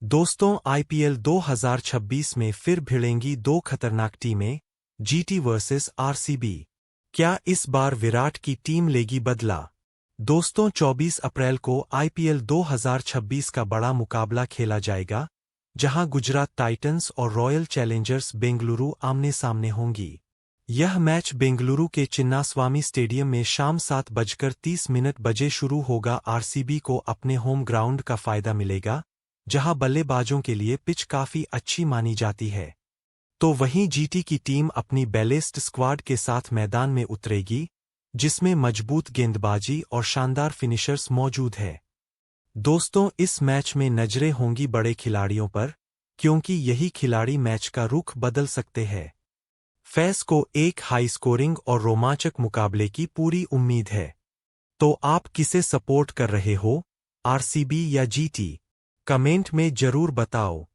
दोस्तों आईपीएल 2026 में फिर भिड़ेंगी दो खतरनाक टीमें, जीटी वर्सेस आरसीबी। क्या इस बार विराट की टीम लेगी बदला? दोस्तों 24 अप्रैल को आईपीएल 2026 का बड़ा मुकाबला खेला जाएगा, जहां गुजरात टाइटंस और रॉयल चैलेंजर्स बेंगलुरु आमने-सामने होंगी। यह मैच बेंगलुरु के चिन्नास्वामी स्टेडियम में शाम 7:30 बजे शुरू होगा। आरसीबी को अपने होम ग्राउंड का फायदा मिलेगा, जहां बल्लेबाजों के लिए पिच काफी अच्छी मानी जाती है। तो वहीं जीटी की टीम अपनी बैलेस्ट स्क्वाड के साथ मैदान में उतरेगी, जिसमें मजबूत गेंदबाजी और शानदार फिनिशर्स मौजूद है। दोस्तों इस मैच में नजरें होंगी बड़े खिलाड़ियों पर, क्योंकि यही खिलाड़ी मैच का रुख बदल सकते हैं। फैंस को एक हाई स्कोरिंग और रोमांचक मुकाबले की पूरी उम्मीद है। तो आप किसे सपोर्ट कर रहे हो, आरसीबी या जीटी? कमेंट में जरूर बताओ।